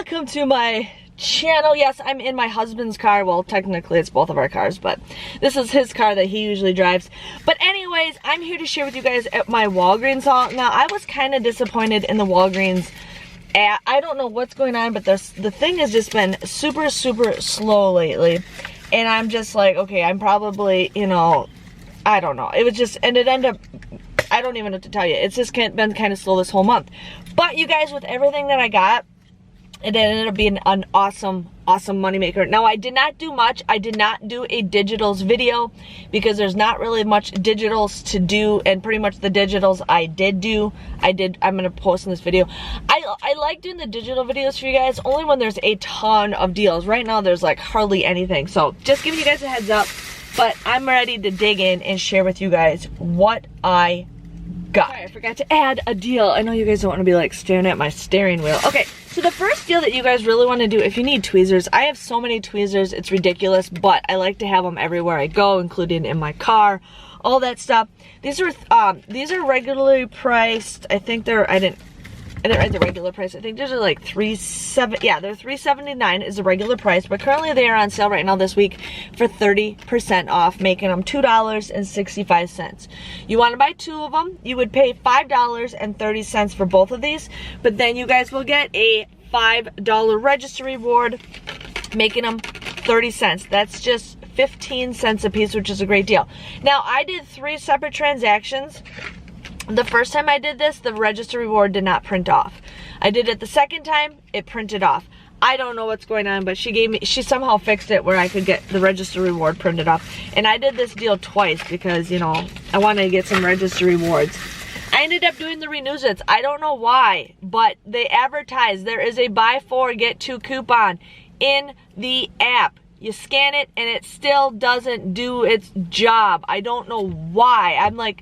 welcome to my channel. Yes, I'm in my husband's car. Well, technically it's both of our cars, but this is his car that he usually drives. But anyways, I'm here to share with you guys at my Walgreens haul. Now, I was kind of disappointed in the Walgreens app. I don't know what's going on, but the thing has just been super slow lately. And I'm just like, okay, I'm probably, you know, I don't know. It was just, and it ended up, I don't even know what to tell you. It's just been kind of slow this whole month. But you guys, with everything that I got, it ended up being an awesome moneymaker. Now, I did not do much. I did not do a digitals video because there's not really much digitals to do, and pretty much the digitals I did do, I'm gonna post in this video. I like doing the digital videos for you guys only when there's a ton of deals. Right now, there's like hardly anything. So just giving you guys a heads up, but I'm ready to dig in and share with you guys what I got. Sorry, I forgot to add a deal. I know you guys don't want to be like staring at my steering wheel. Okay, so the first deal that you guys really want to do, if you need tweezers, I have so many tweezers, it's ridiculous, but I like to have them everywhere I go, including in my car, all that stuff. These are regularly priced. I think they're, I didn't write the regular price. I think these are like they're $3.79 is the regular price, but currently they are on sale right now this week for 30% off, making them $2.65. You want to buy 2 of them, you would pay $5.30 for both of these, but then you guys will get a $5 register reward, making them 30 cents. That's just 15 cents a piece, which is a great deal. Now, I did 3 separate transactions. The first time I did this, the register reward did not print off. I did it the second time, it printed off. I don't know what's going on, but she somehow fixed it where I could get the register reward printed off. And I did this deal twice because, you know, I wanted to get some register rewards. I ended up doing the renews it. I don't know why, but they advertise there is a buy 4 get 2 coupon in the app. You scan it and it still doesn't do its job. I don't know why.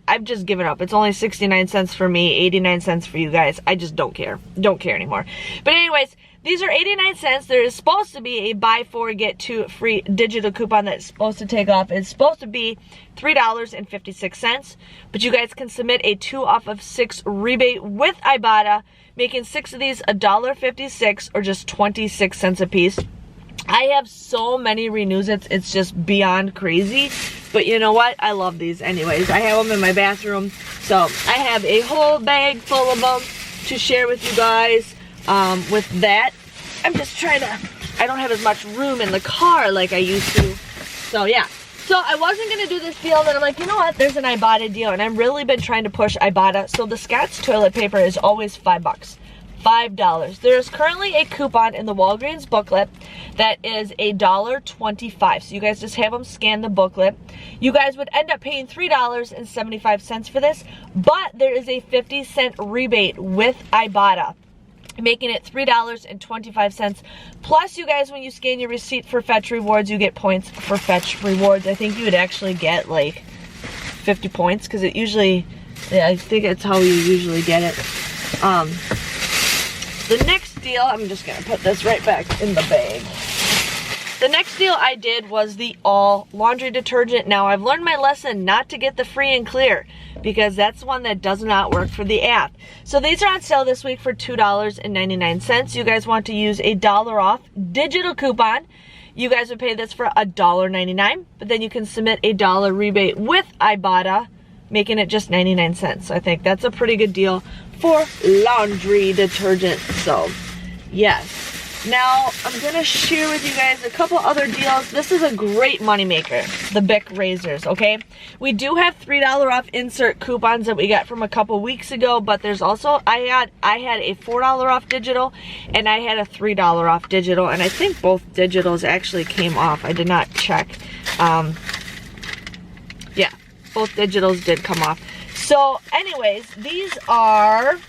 I've just given up. It's only 69 cents for me, 89 cents for you guys. I just don't care. Don't care anymore. But anyways, these are 89 cents. There is supposed to be a buy 4 get 2 free digital coupon that's supposed to take off. It's supposed to be $3.56. But you guys can submit a 2 off of 6 rebate with Ibotta, making 6 of these $1.56 or just 26 cents a piece. I have so many renews, it's just beyond crazy, but you know what? I love these anyways. I have them in my bathroom, so I have a whole bag full of them to share with you guys. With that, I'm just trying to, I don't have as much room in the car like I used to, so yeah. So I wasn't going to do this deal, then I'm like, you know what, there's an Ibotta deal, and I've really been trying to push Ibotta. So the Scott's toilet paper is always $5. $5. There's currently a coupon in the Walgreens booklet that is $1.25. So you guys just have them scan the booklet. You guys would end up paying $3.75 for this, but there is a 50-cent rebate with Ibotta, making it $3.25. Plus, you guys, when you scan your receipt for Fetch Rewards, you get points for Fetch Rewards. I think you would actually get like 50 points because it usually, yeah, I think that's how you usually get it. The next deal, I'm just gonna put this right back in the bag. The next deal I did was the all laundry detergent. Now, I've learned my lesson not to get the free and clear because that's one that does not work for the app. So these are on sale this week for $2.99. You guys want to use a $1 off digital coupon. You guys would pay this for $1.99, but then you can submit a $1 rebate with Ibotta, making it just 99 cents. So I think that's a pretty good deal for laundry detergent. So yes. Now I'm gonna share with you guys a couple other deals. This is a great moneymaker, the Bic razors, okay? We do have $3 off insert coupons that we got from a couple weeks ago, but there's also, I had a $4 off digital and I had a $3 off digital, and I think both digitals actually came off. I did not check. Yeah, both digitals did come off. So anyways, these are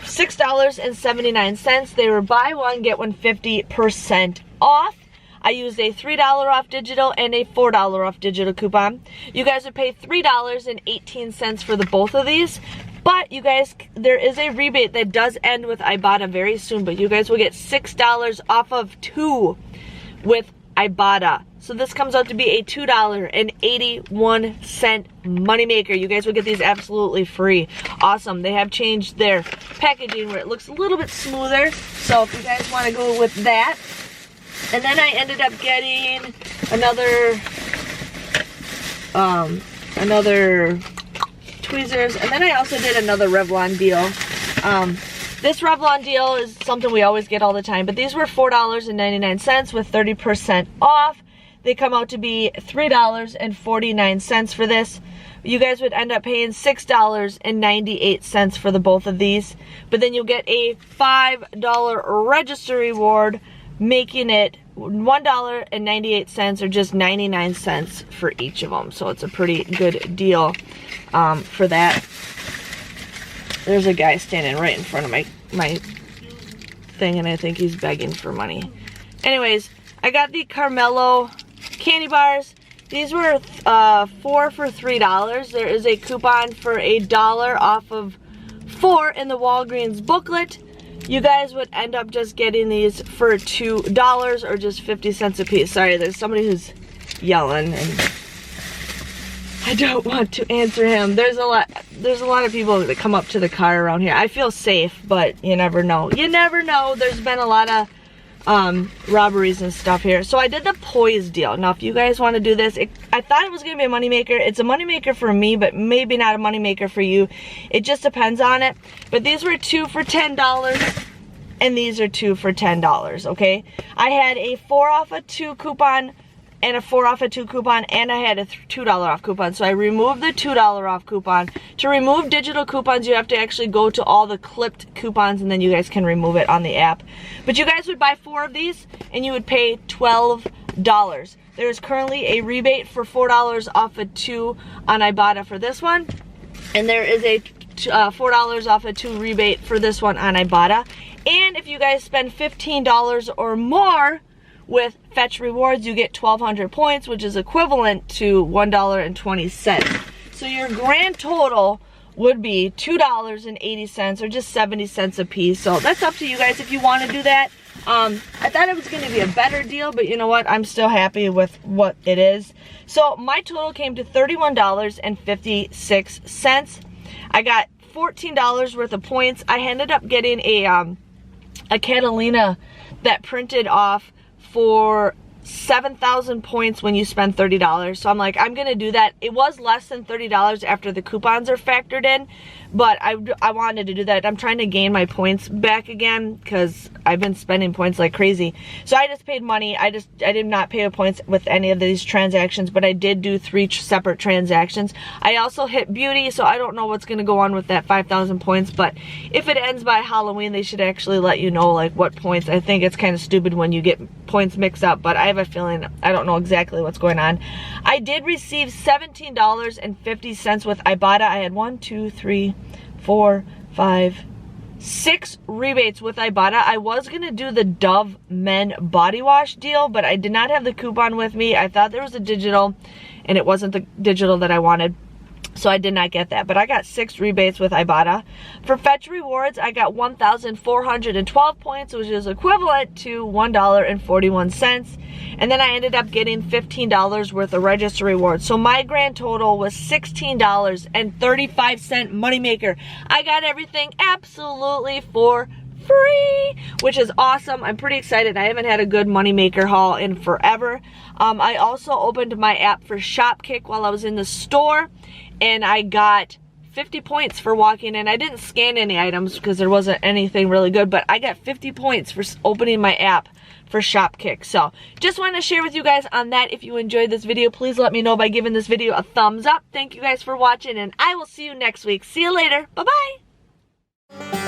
$6.79. They were buy one, get one 50% off. I used a $3 off digital and a $4 off digital coupon. You guys would pay $3.18 for the both of these. But you guys, there is a rebate that does end with Ibotta very soon, but you guys will get $6 off of 2 with Ibotta. So this comes out to be a $2.81 moneymaker. You guys will get these absolutely free. Awesome. They have changed their packaging where it looks a little bit smoother. So if you guys want to go with that. And then I ended up getting another tweezers, and then I also did another Revlon deal. This Revlon deal is something we always get all the time, but these were $4.99 with 30% off. They come out to be $3.49 for this. You guys would end up paying $6.98 for the both of these, but then you'll get a $5 register reward, making it $1.98 or just 99 cents for each of them. So it's a pretty good deal for that. There's a guy standing right in front of my thing, and I think he's begging for money. Anyways, I got the Carmelo candy bars. These were 4 for $3. There is a coupon for $1 off of 4 in the Walgreens booklet. You guys would end up just getting these for $2 or just 50 cents a piece. Sorry, there's somebody who's yelling and I don't want to answer him. There's a lot of people that come up to the car around here. I feel safe, but you never know. You never know. There's been a lot of robberies and stuff here. So I did the Poise deal. Now if you guys want to do this, I thought it was going to be a moneymaker. It's a moneymaker for me, but maybe not a moneymaker for you. It just depends on it. But these were 2 for $10 and these are 2 for $10, okay? I had a 4 off a 2 coupon and a 4 off a 2 coupon, and I had a $2 off coupon. So I removed the $2 off coupon. To remove digital coupons, you have to actually go to all the clipped coupons, and then you guys can remove it on the app. But you guys would buy 4 of these and you would pay $12. There is currently a rebate for $4 off a 2 on Ibotta for this one, and there is a $4 off a 2 rebate for this one on Ibotta. And if you guys spend $15 or more with Fetch Rewards, you get 1,200 points, which is equivalent to $1.20. So your grand total would be $2.80 or just 70 cents a piece. So that's up to you guys if you want to do that. I thought it was going to be a better deal, but you know what? I'm still happy with what it is. So my total came to $31.56. I got $14 worth of points. I ended up getting a Catalina that printed off for 7,000 points when you spend $30. So I'm like, I'm gonna do that. It was less than $30 after the coupons are factored in, but I wanted to do that. I'm trying to gain my points back again because I've been spending points like crazy. So I just paid money. I did not pay points with any of these transactions, but I did do 3 separate transactions. I also hit beauty, so I don't know what's gonna go on with that 5,000 points, but if it ends by Halloween, they should actually let you know like what points. I think it's kind of stupid when you get points mixed up, but I have a feeling, I don't know exactly what's going on. I did receive $17.50 with Ibotta. I had 1, 2, 3, 4, 5, 6 rebates with Ibotta. I was gonna do the Dove Men body wash deal, but I did not have the coupon with me. I thought there was a digital and it wasn't the digital that I wanted, so I did not get that, but I got 6 rebates with Ibotta. For Fetch Rewards, I got 1,412 points, which is equivalent to $1.41. And then I ended up getting $15 worth of register rewards. So my grand total was $16.35 moneymaker. I got everything absolutely for free, which is awesome. I'm pretty excited. I haven't had a good moneymaker haul in forever. I also opened my app for Shopkick while I was in the store, and I got 50 points for walking in. I didn't scan any items because there wasn't anything really good, but I got 50 points for opening my app for Shopkick. So just wanted to share with you guys on that. If you enjoyed this video, please let me know by giving this video a thumbs up. Thank you guys for watching, and I will see you next week. See you later. Bye-bye.